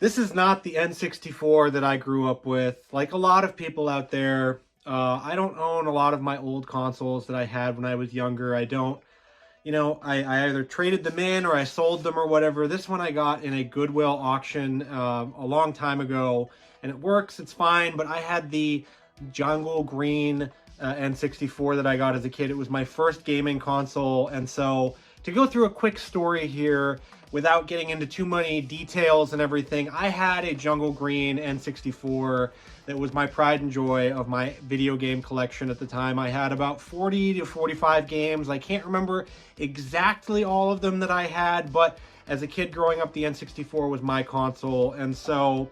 This is not the N64 that I grew up with. Like a lot of people out there, I don't own a lot of my old consoles that I had when I was younger. I don't, I either traded them in or I sold them or whatever. This one I got in a Goodwill auction a long time ago, and it works, it's fine, but I had the jungle green N64 that I got as a kid. It was my first gaming console, and so to go through a quick story here, without getting into too many details and everything, I had a jungle green N64 that was my pride and joy of my video game collection at the time. I had about 40 to 45 games. I can't remember exactly all of them that I had, but as a kid growing up, the N64 was my console. And so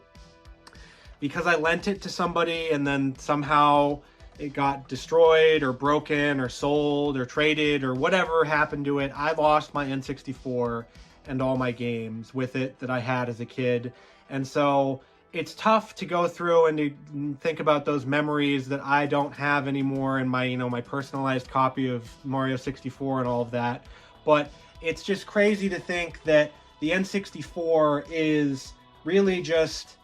because I lent it to somebody and then somehow it got destroyed or broken or sold or traded or whatever happened to it, I lost my N64 and all my games with it that I had as a kid. And so it's tough to go through and to think about those memories that I don't have anymore in my, my personalized copy of Mario 64 and all of that. But it's just crazy to think that the N64 is really just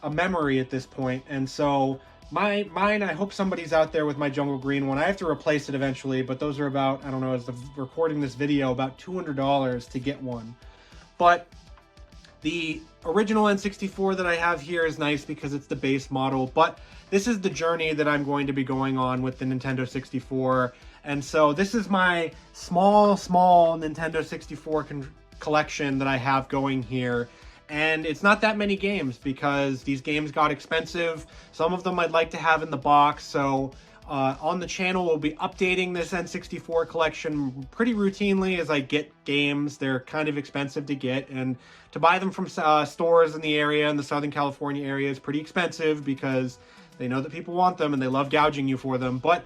a memory at this point. And so mine, I hope somebody's out there with my jungle green one. I have to replace it eventually, but those are about, I don't know, as of recording this video, about $200 to get one. But the original N64 that I have here is nice because it's the base model, but this is the journey that I'm going to be going on with the Nintendo 64. And so this is my small Nintendo 64 collection that I have going here. And it's not that many games because these games got expensive. Some of them I'd like to have in the box. So on the channel, we'll be updating this N64 collection pretty routinely as I get games. They're kind of expensive to get, and to buy them from stores in the area, in the Southern California area, is pretty expensive because they know that people want them and they love gouging you for them. But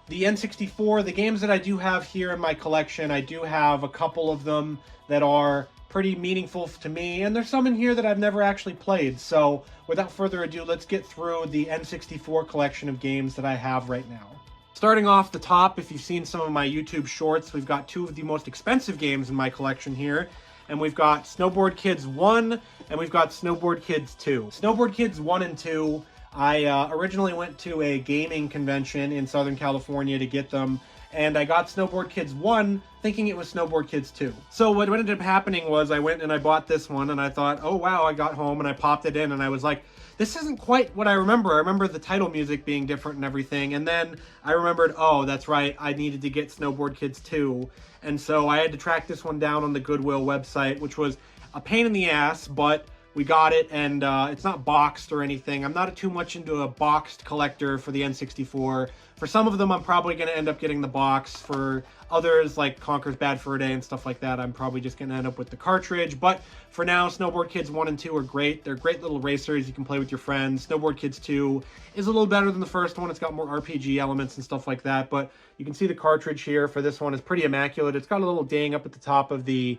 the N64, the games that I do have here in my collection, I do have a couple of them that are pretty meaningful to me, and there's some in here that I've never actually played. So without further ado, let's get through the N64 collection of games that I have right now. Starting off the top, if you've seen some of my YouTube shorts, we've got two of the most expensive games in my collection here, and we've got Snowboard Kids 1 and we've got Snowboard Kids 2. Snowboard Kids 1 and 2, I originally went to a gaming convention in Southern California to get them, and I got Snowboard Kids 1 thinking it was Snowboard Kids 2. So what ended up happening was I went and I bought this one, and I thought, oh wow, I got home and I popped it in and I was like, this isn't quite what I remember. I remember the title music being different and everything, and then I remembered, oh, that's right, I needed to get Snowboard Kids 2. And so I had to track this one down on the Goodwill website, which was a pain in the ass, but we got it, and it's not boxed or anything. I'm not too much into a boxed collector for the N64. For some of them, I'm probably going to end up getting the box. For others, like Conker's Bad Fur Day and stuff like that, I'm probably just going to end up with the cartridge. But for now, Snowboard Kids 1 and 2 are great. They're great little racers you can play with your friends. Snowboard Kids 2 is a little better than the first one. It's got more RPG elements and stuff like that. But you can see the cartridge here for this one is pretty immaculate. It's got a little ding up at the top of the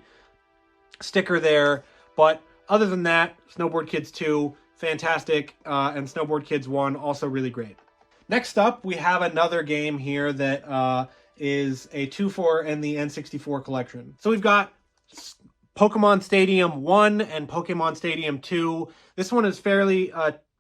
sticker there. But other than that, Snowboard Kids 2, fantastic, and Snowboard Kids 1, also really great. Next up, we have another game here that is a 2-for in the N64 collection. So we've got Pokemon Stadium 1 and Pokemon Stadium 2. This one is fairly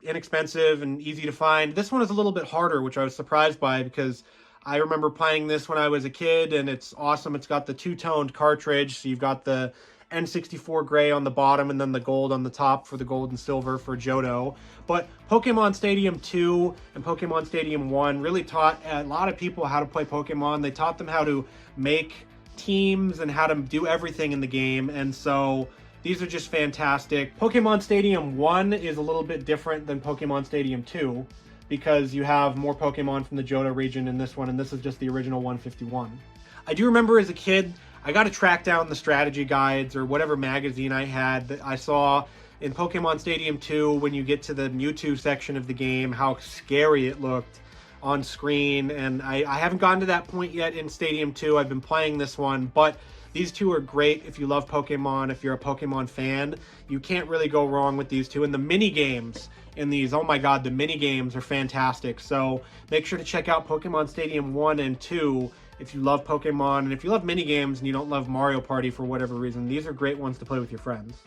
inexpensive and easy to find. This one is a little bit harder, which I was surprised by because I remember playing this when I was a kid, and it's awesome. It's got the two-toned cartridge, so you've got the N64 gray on the bottom and then the gold on the top for the gold and silver for Johto. But Pokemon Stadium 2 and Pokemon Stadium 1 really taught a lot of people how to play Pokemon. They taught them how to make teams and how to do everything in the game, and so these are just fantastic. Pokemon Stadium 1 is a little bit different than Pokemon Stadium 2 because you have more Pokemon from the Johto region in this one, and this is just the original 151. I do remember as a kid, I got to track down the strategy guides or whatever magazine I had that I saw in Pokemon Stadium 2 when you get to the Mewtwo section of the game, how scary it looked on screen. And I haven't gotten to that point yet in Stadium 2. I've been playing this one, but these two are great if you love Pokemon, if you're a Pokemon fan. You can't really go wrong with these two. And the mini games in these, oh my god, the mini games are fantastic. So make sure to check out Pokemon Stadium 1 and 2 if you love Pokemon, and if you love minigames and you don't love Mario Party for whatever reason. These are great ones to play with your friends.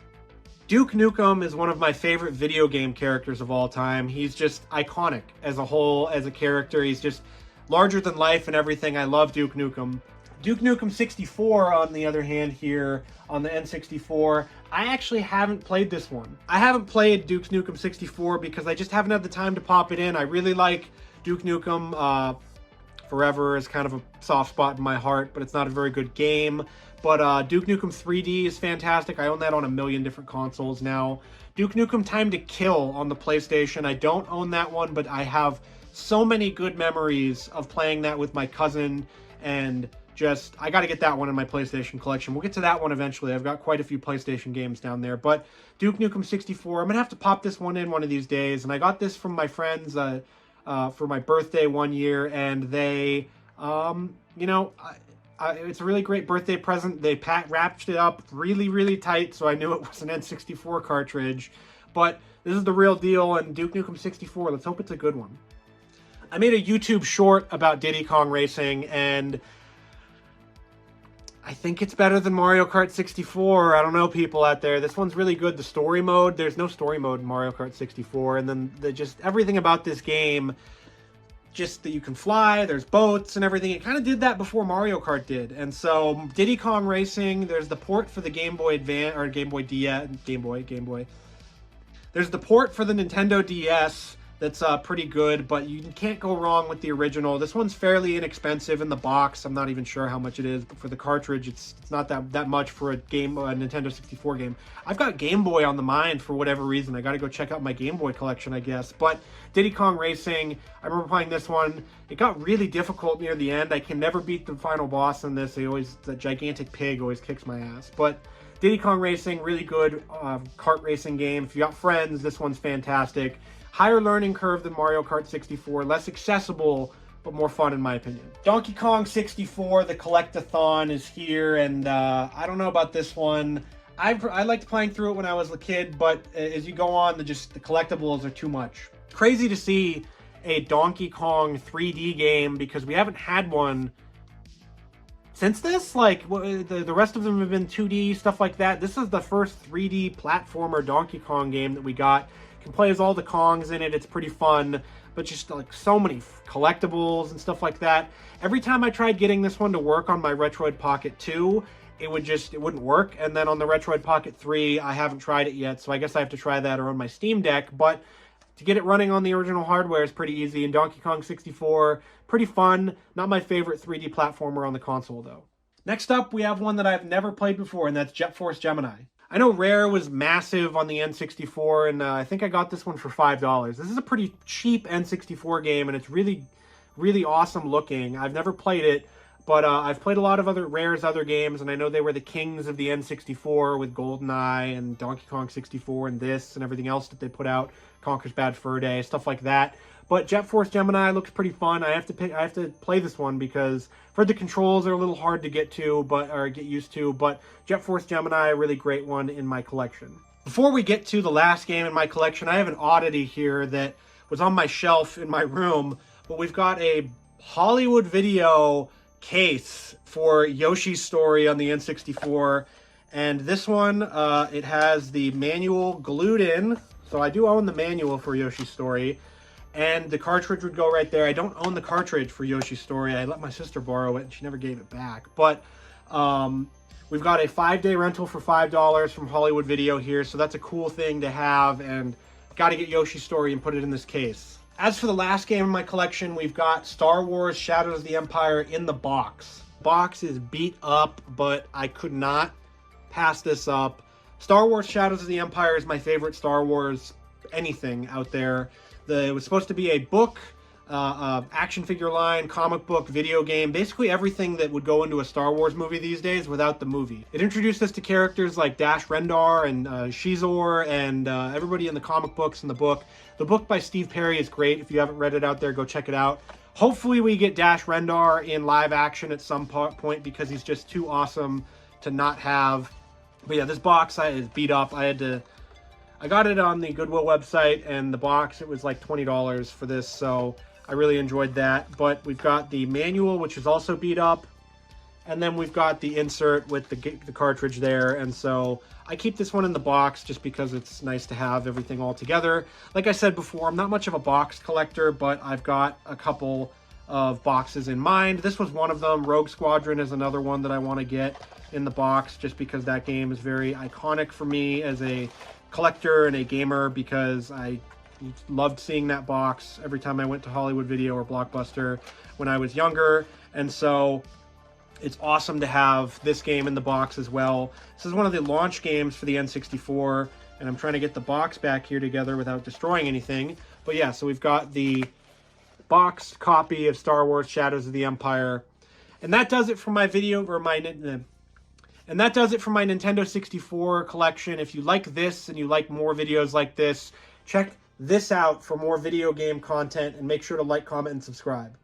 Duke Nukem is one of my favorite video game characters of all time. He's just iconic as a whole, as a character. He's just larger than life and everything. I love Duke Nukem. Duke Nukem 64, on the other hand, here on the N64, I actually haven't played this one. I haven't played Duke Nukem 64 because I just haven't had the time to pop it in. I really like Duke Nukem. Forever is kind of a soft spot in my heart, but it's not a very good game. But Duke Nukem 3D is fantastic. I own that on a million different consoles now. Duke Nukem Time to Kill on the PlayStation. I don't own that one, but I have so many good memories of playing that with my cousin, and just, I got to get that one in my PlayStation collection. We'll get to that one eventually. I've got quite a few PlayStation games down there. But Duke Nukem 64, I'm going to have to pop this one in one of these days. And I got this from my friends for my birthday one year, and they, you know, it's a really great birthday present. They wrapped it up really, really tight, so I knew it was an N64 cartridge. But this is the real deal, and Duke Nukem 64, let's hope it's a good one. I made a YouTube short about Diddy Kong Racing, and I think it's better than Mario Kart 64. I don't know, people out there. This one's really good. The story mode, there's no story mode in Mario Kart 64, and then just everything about this game, just that you can fly, there's boats and everything. It kind of did that before Mario Kart did. And so Diddy Kong Racing, there's the port for the Game Boy Advance, or Game Boy DS, Game Boy. There's the port for the Nintendo DS that's pretty good, but you can't go wrong with the original. This one's fairly inexpensive in the box. I'm not even sure how much it is, but for the cartridge, it's not that much for a Nintendo 64 game. I've got Game Boy on the mind for whatever reason. I got to go check out my Game Boy collection, I guess. But Diddy Kong Racing, I remember playing this one. It got really difficult near the end. I can never beat the final boss in this. The gigantic pig always kicks my ass. But Diddy Kong Racing, really good kart racing game. If you got friends, this one's fantastic. Higher learning curve than Mario Kart 64, less accessible, but more fun in my opinion. Donkey Kong 64, the Collectathon is here, and I don't know about this one. I liked playing through it when I was a kid, but as you go on, the collectibles are too much. Crazy to see a Donkey Kong 3D game, because we haven't had one since this. Like, the rest of them have been 2D, stuff like that. This is the first 3D platformer Donkey Kong game that we got. Can play as all the Kongs in it. It's pretty fun, but just like so many collectibles and stuff like that. Every time I tried getting this one to work on my Retroid Pocket 2, it wouldn't work. And then on the Retroid Pocket 3, I haven't tried it yet, so I guess I have to try that or on my Steam Deck. But to get it running on the original hardware is pretty easy. And Donkey Kong 64, pretty fun. Not my favorite 3D platformer on the console, though. Next up, we have one that I've never played before, and that's Force Gemini. I know Rare was massive on the N64, and I think I got this one for $5. This is a pretty cheap N64 game, and it's really, really awesome looking. I've never played it, but I've played a lot of Rare's other games, and I know they were the kings of the N64 with GoldenEye and Donkey Kong 64 and this and everything else that they put out, Conker's Bad Fur Day, stuff like that. But Jet Force Gemini looks pretty fun. I have to play this one because for the controls, they're a little hard to get used to. But Jet Force Gemini, a really great one in my collection. Before we get to the last game in my collection, I have an oddity here that was on my shelf in my room. But we've got a Hollywood Video case for Yoshi's Story on the N64, and this one it has the manual glued in. So I do own the manual for Yoshi's Story. And the cartridge would go right there. I don't own the cartridge for Yoshi's Story. I let my sister borrow it, and she never gave it back. But we've got a 5-day rental for $5 from Hollywood Video here, so that's a cool thing to have, and got to get Yoshi's Story and put it in this case. As for the last game in my collection, we've got Star Wars Shadows of the Empire in the box. Box is beat up, but I could not pass this up. Star Wars Shadows of the Empire is my favorite Star Wars anything out there. It was supposed to be a book, action figure line, comic book, video game, basically everything that would go into a Star Wars movie these days without the movie. It introduced us to characters like Dash Rendar and Shizor and everybody in the comic books in the book. The book by Steve Perry is great. If you haven't read it out there, go check it out. Hopefully we get Dash Rendar in live action at some point because he's just too awesome to not have. But yeah, this box is beat up. I got it on the Goodwill website, and the box, it was like $20 for this, so I really enjoyed that. But we've got the manual, which is also beat up, And then we've got the insert with the cartridge there. And so I keep this one in the box just because it's nice to have everything all together. Like I said before, I'm not much of a box collector, but I've got a couple of boxes in mind. This was one of them. Rogue Squadron is another one that I want to get in the box just because that game is very iconic for me as a collector and a gamer, because I loved seeing that box every time I went to Hollywood Video or Blockbuster when I was younger. And so it's awesome to have this game in the box as well. This is one of the launch games for the N64, and I'm trying to get the box back here together without destroying anything. But yeah, so we've got the boxed copy of Star Wars Shadows of the Empire. And that does it for my Nintendo 64 collection. If you like this and you like more videos like this, check this out for more video game content, and make sure to like, comment, and subscribe.